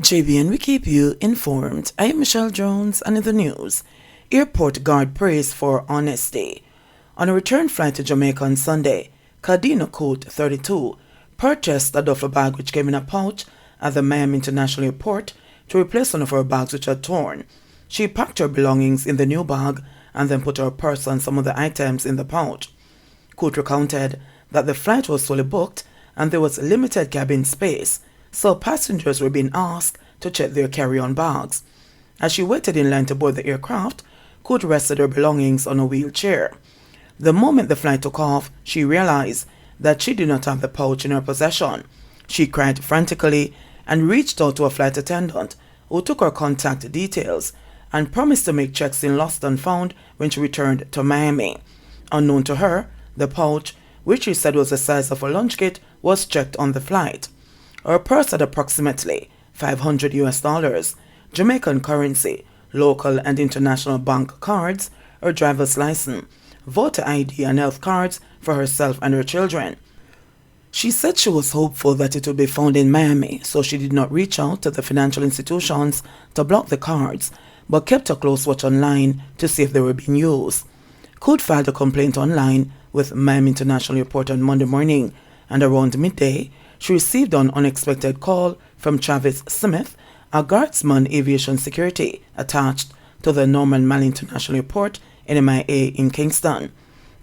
At JBN, we keep you informed. I am Michelle Jones, and in the news, airport guard praised for honesty. On a return flight to Jamaica on Sunday, Kadina Coat, 32, purchased a duffel bag which came in a pouch at the Miami International Airport to replace one of her bags which had torn. She packed her belongings in the new bag and then put her purse and some of the items in the pouch. Coat recounted that the flight was fully booked and there was limited cabin space, so passengers were being asked to check their carry-on bags. As she waited in line to board the aircraft, Coat rested her belongings on a wheelchair. The moment the flight took off, she realized that she did not have the pouch in her possession. She cried frantically and reached out to a flight attendant who took her contact details and promised to make checks in lost and found when she returned to Miami. Unknown to her, the pouch, which she said was the size of a lunch kit, was checked on the flight. Her purse had approximately $500, Jamaican currency, local and international bank cards, her driver's license, voter ID and health cards for herself and her children. She said she was hopeful that it would be found in Miami, so she did not reach out to the financial institutions to block the cards, but kept a close watch online to see if they were being used. Coat filed a complaint online with Miami International Airport on Monday morning, and around midday, she received an unexpected call from Travis Smith, a guardsman aviation security attached to the Norman Malley International Airport, NMIA in Kingston.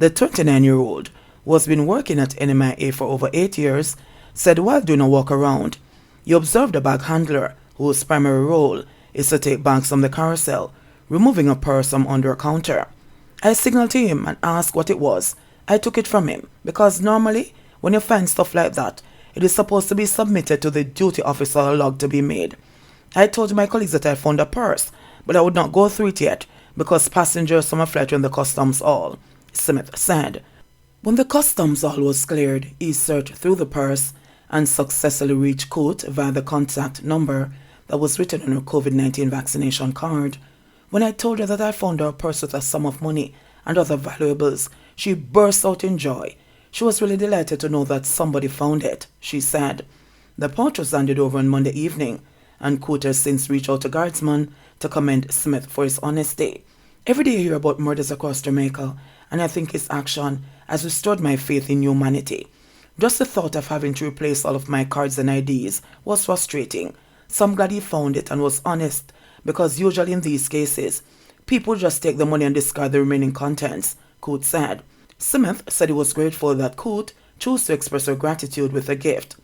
The 29-year-old, who has been working at NMIA for over 8 years, said while doing a walk around, he observed a bag handler whose primary role is to take bags from the carousel, removing a purse from under a counter. I signaled to him and asked what it was. I took it from him because normally when you find stuff like that, it is supposed to be submitted to the duty officer a log to be made. I told my colleagues that I found a purse, but I would not go through it yet because passengers from a flight were in the customs hall, Smith said. When the customs hall was cleared, he searched through the purse and successfully reached Coat via the contact number that was written on her COVID-19 vaccination card. When I told her that I found her purse with a sum of money and other valuables, she burst out in joy. She was really delighted to know that somebody found it, she said. The pouch was handed over on Monday evening, and Coat has since reached out to guardsmen to commend Smith for his honesty. Every day I hear about murders across Jamaica, and I think his action has restored my faith in humanity. Just the thought of having to replace all of my cards and IDs was frustrating, so I'm glad he found it and was honest, because usually in these cases, people just take the money and discard the remaining contents, Coat said. Smith said he was grateful that Coat chose to express her gratitude with a gift.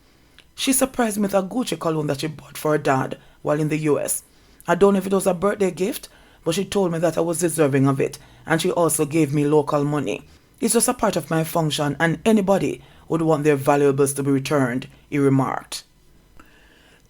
She surprised me with a Gucci cologne that she bought for her dad while in the US. I don't know if it was a birthday gift, but she told me that I was deserving of it, and she also gave me local money. It's just a part of my function, and anybody would want their valuables to be returned, he remarked.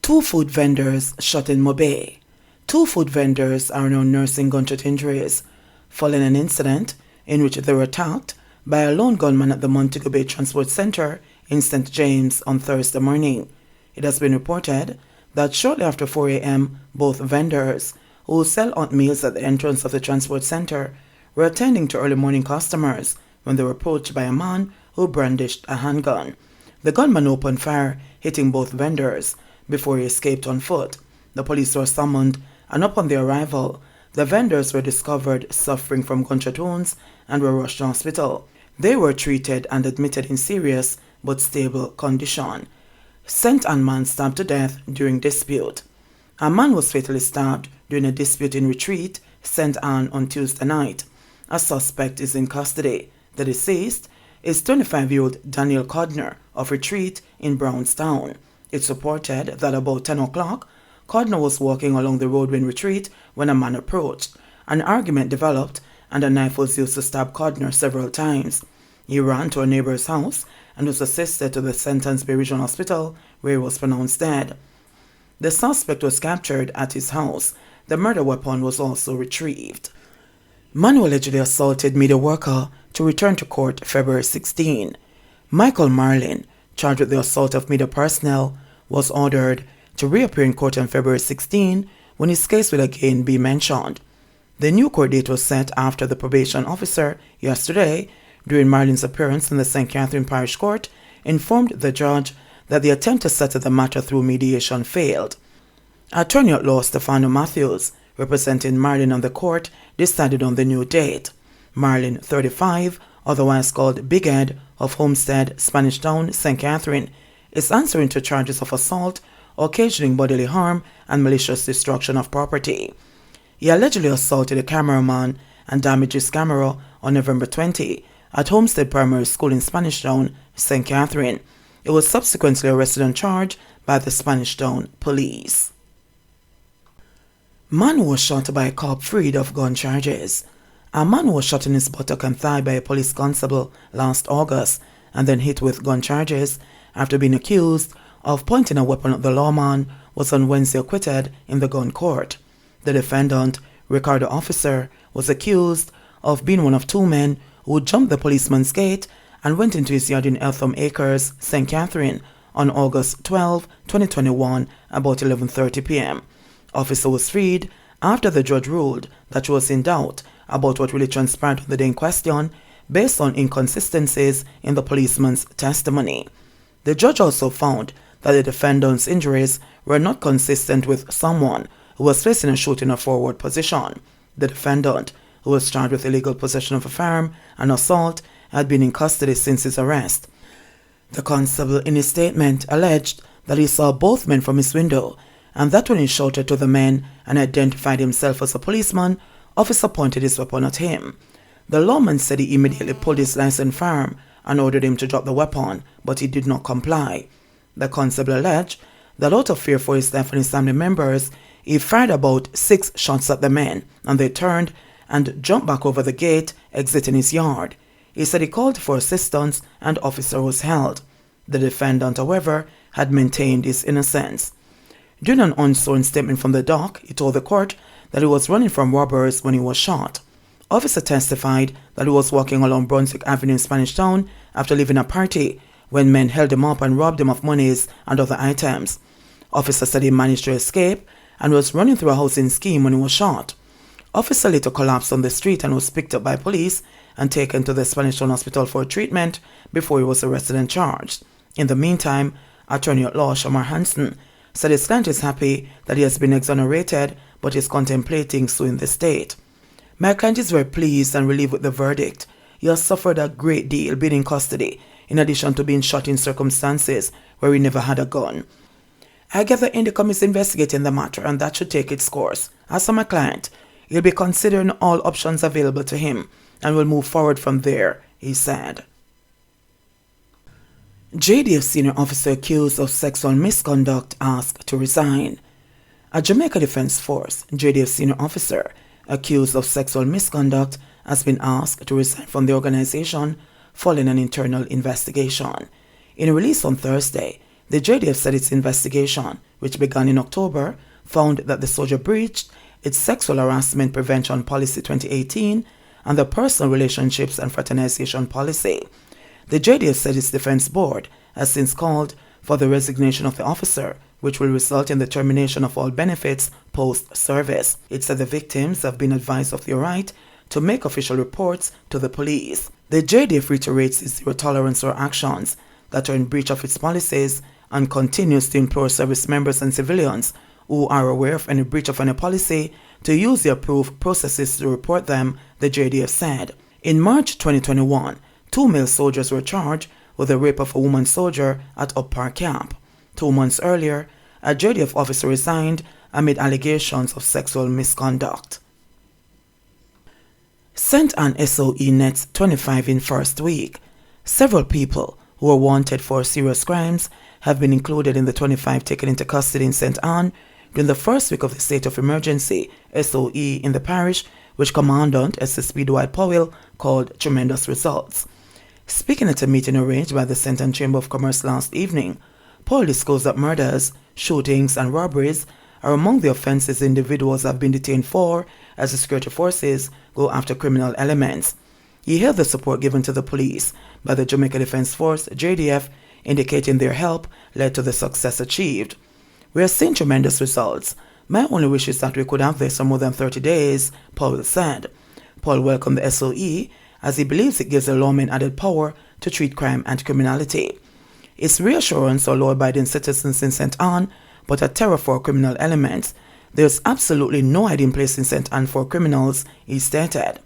2 food vendors shot in Montego Bay. 2 food vendors are now nursing gunshot injuries following an incident in which they were attacked by a lone gunman at the Montego Bay Transport Center in St. James on Thursday morning. It has been reported that shortly after 4 a.m., both vendors, who sell hot meals at the entrance of the transport center, were attending to early morning customers when they were approached by a man who brandished a handgun. The gunman opened fire, hitting both vendors, before he escaped on foot. The police were summoned, and upon their arrival, the vendors were discovered suffering from gunshot wounds and were rushed to hospital. They were treated and admitted in serious but stable condition. St. Ann man stabbed to death during dispute. A man was fatally stabbed during a dispute in Retreat, St. Ann on Tuesday night. A suspect is in custody. The deceased is 25-year-old Daniel Codner of Retreat in Brownstown. It's reported that about 10 o'clock, Codner was walking along the road in Retreat when a man approached. An argument developed and a knife was used to stab Codner several times. He ran to a neighbor's house and was assisted to the St. Ann's Bay Regional Hospital, where he was pronounced dead. The suspect was captured at his house. The murder weapon was also retrieved. Man who allegedly assaulted media worker to return to court February 16. Michael Marlin, charged with the assault of media personnel, was ordered to reappear in court on February 16 when his case will again be mentioned. The new court date was set after the probation officer yesterday, during Marlin's appearance in the St. Catherine Parish Court, informed the judge that the attempt to settle the matter through mediation failed. Attorney at law Stefano Matthews, representing Marlin on the court, decided on the new date. Marlin, 35, otherwise called Big Ed, of Homestead, Spanish Town, St. Catherine, is answering to charges of assault, occasioning bodily harm, and malicious destruction of property. He allegedly assaulted a cameraman and damaged his camera on November 20 at Homestead Primary School in Spanish Town, St. Catherine. He was subsequently arrested and charged by the Spanish Town police. Man was shot by a cop freed of gun charges. A man was shot in his buttock and thigh by a police constable last August and then hit with gun charges after being accused of pointing a weapon at the lawman was on Wednesday acquitted in the gun court. The defendant, Ricardo Officer, was accused of being one of two men who jumped the policeman's gate and went into his yard in Eltham Acres, St. Catherine, on August 12, 2021, about 11:30 p.m. Officer was freed after the judge ruled that she was in doubt about what really transpired on the day in question based on inconsistencies in the policeman's testimony. The judge also found that the defendant's injuries were not consistent with someone who was facing a shot in a forward position. The defendant, who was charged with illegal possession of a firearm and assault, had been in custody since his arrest. The constable, in his statement, alleged that he saw both men from his window and that when he shouted to the men and identified himself as a policeman, Officer pointed his weapon at him. The lawman said he immediately pulled his licensed firearm and ordered him to drop the weapon, but he did not comply. The constable alleged that out of fear for his life and his family members, he fired about 6 shots at the men, and they turned and jumped back over the gate, exiting his yard. He said he called for assistance and Officer was held. The defendant, however, had maintained his innocence. During an unsworn statement from the dock, he told the court that he was running from robbers when he was shot. Officer testified that he was walking along Brunswick Avenue in Spanish Town after leaving a party when men held him up and robbed him of monies and other items. Officer said he managed to escape and was running through a housing scheme when he was shot. Officer later collapsed on the street and was picked up by police and taken to the Spanish Town Hospital for treatment before he was arrested and charged. In the meantime, attorney at law Shamar Hansen said his client is happy that he has been exonerated but is contemplating suing the state. My client is very pleased and relieved with the verdict. He has suffered a great deal being in custody, in addition to being shot in circumstances where he never had a gun. I gather Indicom is investigating the matter and that should take its course. As for my client, he'll be considering all options available to him and will move forward from there, he said. JDF senior officer accused of sexual misconduct asked to resign. A Jamaica Defense Force JDF senior officer accused of sexual misconduct has been asked to resign from the organization following an internal investigation. In a release on Thursday, the JDF said its investigation, which began in October, found that the soldier breached its Sexual Harassment Prevention Policy 2018 and the Personal Relationships and Fraternization Policy. The JDF said its defense board has since called for the resignation of the officer, which will result in the termination of all benefits post-service. It said the victims have been advised of their right to make official reports to the police. The JDF reiterates its zero tolerance for actions that are in breach of its policies and continues to implore service members and civilians who are aware of any breach of any policy to use the approved processes to report them, the JDF said. In March 2021, 2 male soldiers were charged with the rape of a woman soldier at Up Park Camp. 2 months earlier, a JDF officer resigned amid allegations of sexual misconduct. St. Ann SOE nets 25 in first week. Several people who were wanted for serious crimes have been included in the 25 taken into custody in St. Ann during the first week of the state of emergency, SOE, in the parish, which Commandant SSP Dwight Powell called tremendous results. Speaking at a meeting arranged by the St. Ann Chamber of Commerce last evening, Powell disclosed that murders, shootings, and robberies are among the offenses individuals have been detained for as the security forces go after criminal elements. He hailed the support given to the police by the Jamaica Defense Force, JDF, indicating their help led to the success achieved. We are seeing tremendous results. My only wish is that we could have this for more than 30 days, Powell said. Powell welcomed the SOE as he believes it gives the lawmen added power to treat crime and criminality. It's reassurance to law-abiding citizens in St. Ann, but a terror for criminal elements. There's absolutely no hiding place in St. Anne for criminals, he stated.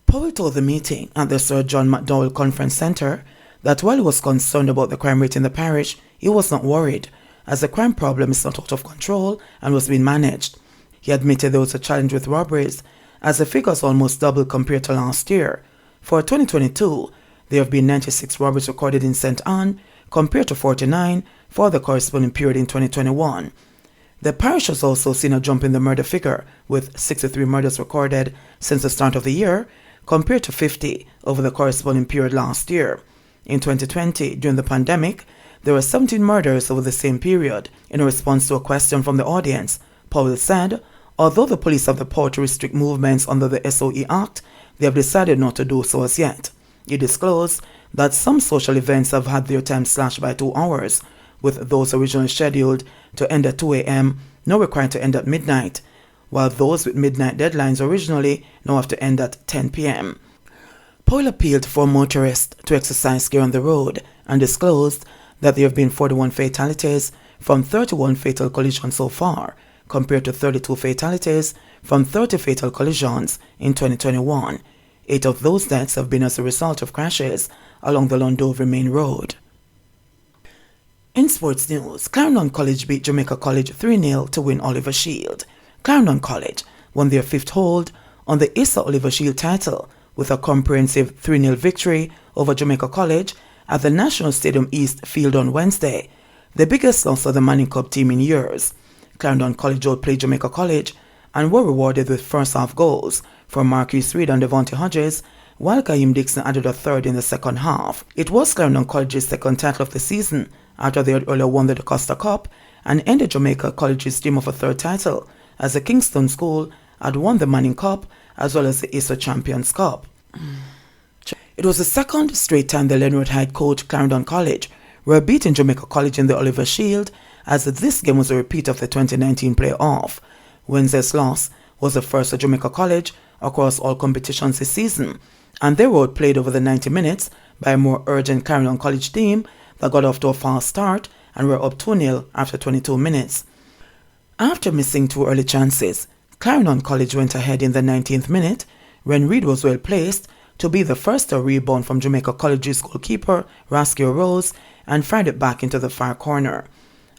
Powell told the meeting at the Sir John McDowell Conference Centre that while he was concerned about the crime rate in the parish, he was not worried, as the crime problem is not out of control and was being managed. He admitted there was a challenge with robberies, as the figures almost doubled compared to last year. For 2022, there have been 96 robberies recorded in St. Anne, compared to 49 for the corresponding period in 2021. The parish has also seen a jump in the murder figure, with 63 murders recorded since the start of the year, compared to 50 over the corresponding period last year. In 2020, during the pandemic, there were 17 murders over the same period. In response to a question from the audience, Powell said, although the police have the power to restrict movements under the SOE Act, they have decided not to do so as yet. He disclosed that some social events have had their time slashed by 2 hours, with those originally scheduled to end at 2 a.m. now required to end at midnight, while those with midnight deadlines originally now have to end at 10 p.m. Powell appealed for motorists to exercise care on the road and disclosed that there have been 41 fatalities from 31 fatal collisions so far, compared to 32 fatalities from 30 fatal collisions in 2021. 8 of those deaths have been as a result of crashes along the Londonderry Main Road. In sports news, Clarendon College beat Jamaica College 3-0 to win Oliver Shield. Clarendon College won their 5th hold on the Issa Oliver Shield title with a comprehensive 3-0 victory over Jamaica College at the National Stadium East Field on Wednesday, the biggest loss of the Manning Cup team in years. Clarendon College outplayed Jamaica College and were rewarded with first-half goals from Marquis Reed and Devontae Hodges, while Kaim Dixon added a third in the second half. It was Clarendon College's second title of the season, after they had earlier won the Costa Cup and ended Jamaica College's dream of a third title, as the Kingston School had won the Manning Cup as well as the Issa Champions Cup. It was the second straight time the Lenwood Heights coach Clarendon College were beating Jamaica College in the Oliver Shield, as this game was a repeat of the 2019 playoff. Wednesday's loss was the first for Jamaica College across all competitions this season, and they were outplayed over the 90 minutes by a more urgent Clarendon College team that got off to a fast start and were up 2-0 after 22 minutes. After missing 2 early chances, Clarendon College went ahead in the 19th minute when Reed was well placed to be the first to rebound from Jamaica College's goalkeeper, Rascal Rose, and fired it back into the far corner.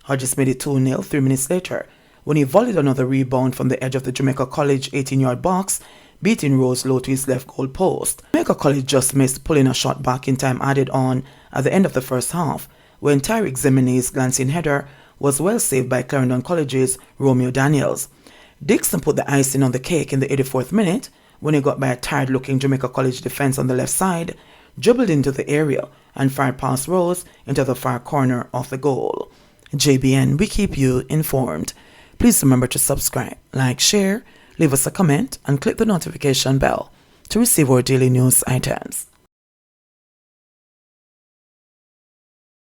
Hodges made it 2-0 3 minutes later when he volleyed another rebound from the edge of the Jamaica College 18-yard box, beating Rose low to his left goal post. Jamaica College just missed pulling a shot back in time added on at the end of the first half, when Tyreek Zemeny's glancing header was well saved by Clarendon College's Romeo Daniels. Dixon put the icing on the cake in the 84th minute when he got by a tired-looking Jamaica College defense on the left side, dribbled into the area, and fired past Rose into the far corner of the goal. JBN, we keep you informed. Please remember to subscribe, like, share, leave us a comment, and click the notification bell to receive our daily news items.